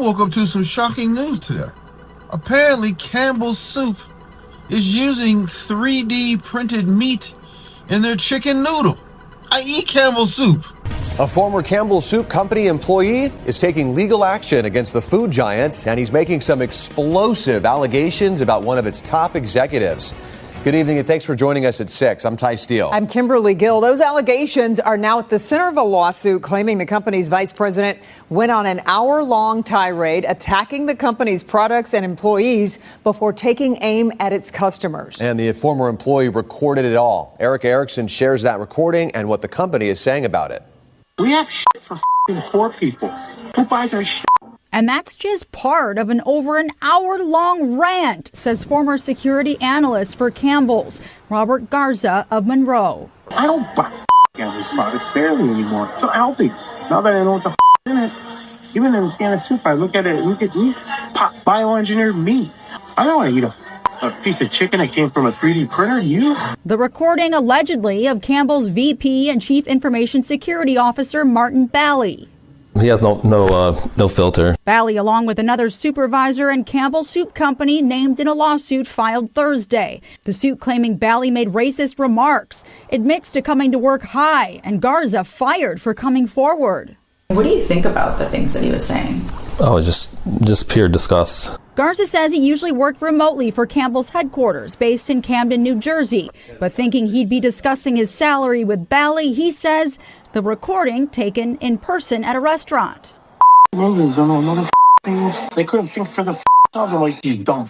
woke up to some shocking news today. Apparently, Campbell's Soup is using 3D printed meat in their chicken noodle. I eat Campbell's Soup. A former Campbell Soup Company employee is taking legal action against the food giant, and he's making some explosive allegations about one of its top executives. Good evening, and thanks for joining us at 6. I'm Ty Steele. I'm Kimberly Gill. Those allegations are now at the center of a lawsuit claiming the company's vice president went on an hour-long tirade attacking the company's products and employees before taking aim at its customers. And the former employee recorded it all. Eric Erickson shares that recording and what the company is saying about it. We have shit for poor people. Who buys our shit? And that's just part of an over an hour-long rant, says former security analyst for Campbell's, Robert Garza of Monroe. I don't buy Campbell's products barely anymore. It's so healthy. Now that I know what the in it, even in a can of soup, I look at it, look at meat, bioengineered meat. I don't want to eat a piece of chicken that came from a 3D printer. You? The recording allegedly of Campbell's VP and Chief Information Security Officer Martin Bally. He has no filter. Bally, along with another supervisor and Campbell Soup Company, named in a lawsuit filed Thursday. The suit claiming Bally made racist remarks, admits to coming to work high, and Garza fired for coming forward. What do you think about the things that he was saying? Oh, just pure disgust. Garza says he usually worked remotely for Campbell's headquarters, based in Camden, New Jersey. But thinking he'd be discussing his salary with Bally, he says the recording taken in person at a restaurant. They couldn't think for the I'm like, you dumb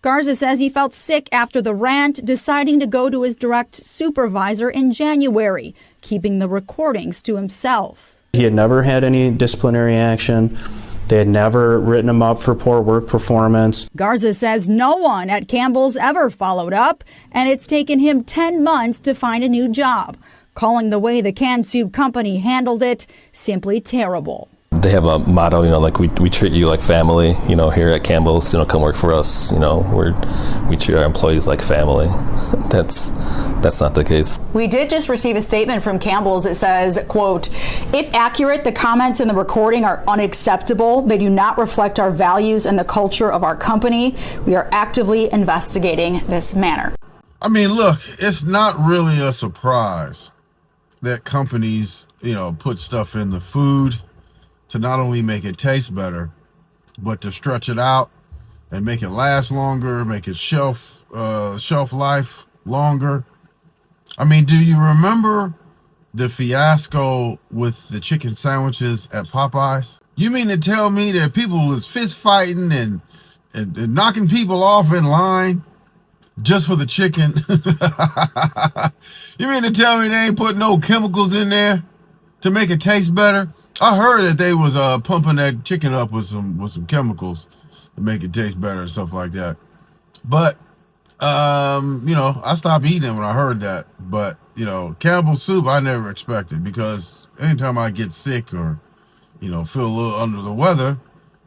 Garza says he felt sick after the rant, deciding to go to his direct supervisor in January, keeping the recordings to himself. He had never had any disciplinary action. They had never written him up for poor work performance. Garza says no one at Campbell's ever followed up, and it's taken him 10 months to find a new job, calling the way the canned soup company handled it simply terrible. They have a motto, like we treat you like family, here at Campbell's, come work for us, we treat our employees like family. That's not the case. We did just receive a statement from Campbell's that says, quote, if accurate, the comments in the recording are unacceptable. They do not reflect our values and the culture of our company. We are actively investigating this matter. I mean, look, it's not really a surprise that companies, put stuff in the food to not only make it taste better, but to stretch it out and make it last longer, make it shelf life longer. I mean, do you remember the fiasco with the chicken sandwiches at Popeyes? You mean to tell me that people was fist fighting and knocking people off in line just for the chicken? You mean to tell me they ain't put no chemicals in there to make it taste better? I heard that they was pumping that chicken up with some chemicals to make it taste better and stuff like that. But I stopped eating it when I heard that. But Campbell's Soup I never expected, because anytime I get sick or feel a little under the weather,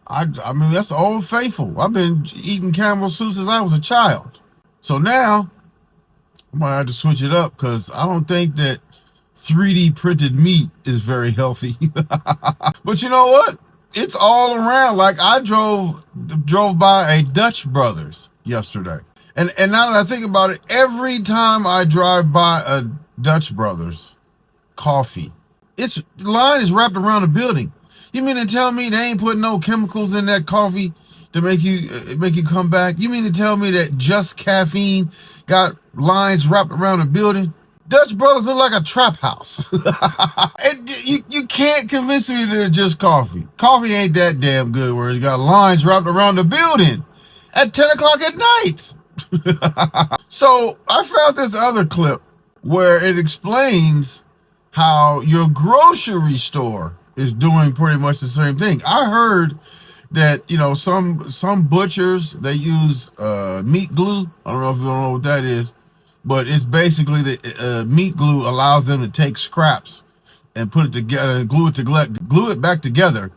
I mean that's Old Faithful. I've been eating Campbell's Soup since I was a child. So now I might have to switch it up, because I don't think that 3D printed meat is very healthy. But you know what? It's all around. Like, I drove by a Dutch Brothers yesterday. And now that I think about it, every time I drive by a Dutch Brothers coffee, the line is wrapped around the building. You mean to tell me they ain't putting no chemicals in that coffee to make you come back? You mean to tell me that Just Caffeine got lines wrapped around the building? Dutch Brothers look like a trap house. And you can't convince me that it's just coffee. Coffee ain't that damn good where it got lines wrapped around the building at 10 o'clock at night. So I found this other clip where it explains how your grocery store is doing pretty much the same thing. I heard that, some butchers, they use meat glue. I don't know if you don't know what that is. But it's basically the meat glue allows them to take scraps and put it together, glue it back together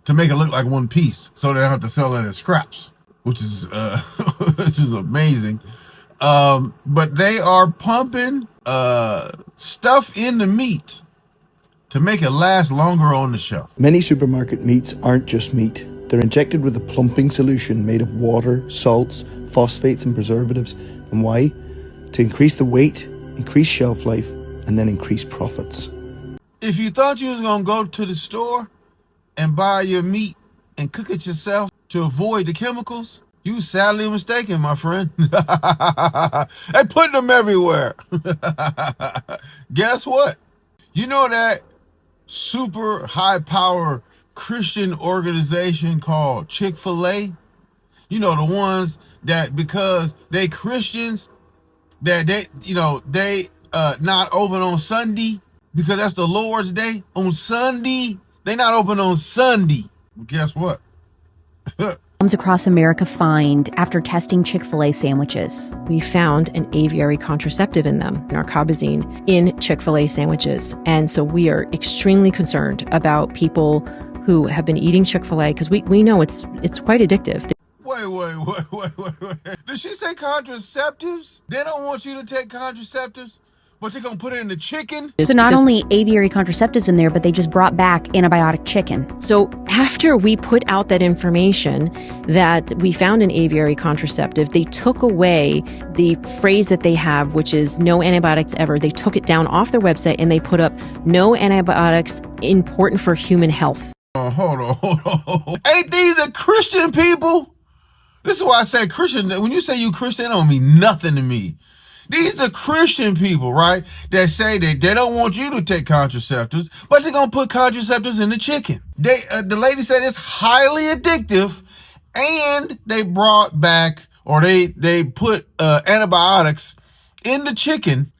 to make it look like one piece, so they don't have to sell it as scraps, which is which is amazing. But they are pumping stuff in the meat to make it last longer on the shelf. Many supermarket meats aren't just meat. They're injected with a plumping solution made of water, salts, phosphates and preservatives. And why? To increase the weight, increase shelf life, and then increase profits. If you thought you was going to go to the store and buy your meat and cook it yourself to avoid the chemicals, you sadly mistaken, my friend. They putting them everywhere. Guess what? You know that super high power Christian organization called Chick-fil-A? You know, the ones that because they Christians, that they not open on Sunday because that's the Lord's day. On Sunday, they not open on Sunday. Well, guess what? Moms across America find after testing Chick-fil-A sandwiches. We found an aviary contraceptive in them, narcobazine, in Chick-fil-A sandwiches. And so we are extremely concerned about people who have been eating Chick-fil-A because we know it's quite addictive. Wait. Did she say contraceptives? They don't want you to take contraceptives, but they're going to put it in the chicken? So not only aviary contraceptives in there, but they just brought back antibiotic chicken. So after we put out that information that we found an aviary contraceptive, they took away the phrase that they have, which is no antibiotics ever. They took it down off their website and they put up no antibiotics important for human health. Hold on. Ain't these the Christian people? This is why I say Christian. When you say you Christian, it don't mean nothing to me. These are Christian people, right? That say that they don't want you to take contraceptives, but they're going to put contraceptives in the chicken. The lady said it's highly addictive, and they brought back, or they put antibiotics in the chicken,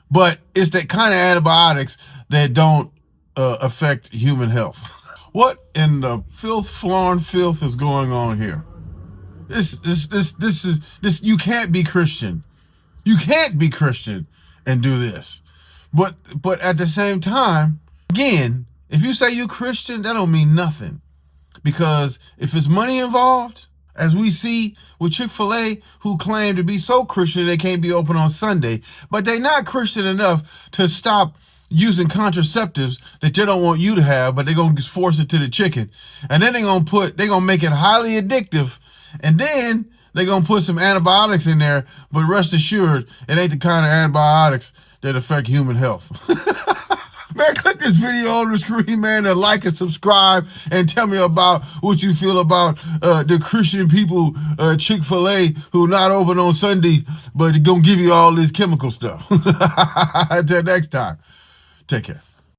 but it's that kind of antibiotics that don't affect human health. What in the filth is going on here? This is you can't be Christian. You can't be Christian and do this. But at the same time, again, if you say you Christian, that don't mean nothing. Because if it's money involved, as we see with Chick-fil-A, who claim to be so Christian they can't be open on Sunday, but they're not Christian enough to stop using contraceptives that they don't want you to have, but they're going to force it to the chicken. And then they're going to make it highly addictive. And then they're going to put some antibiotics in there, but rest assured, it ain't the kind of antibiotics that affect human health. Man, click this video on the screen, man, and like and subscribe and tell me about what you feel about the Christian people, Chick-fil-A, who not open on Sunday, but they're going to give you all this chemical stuff. Until next time, take care.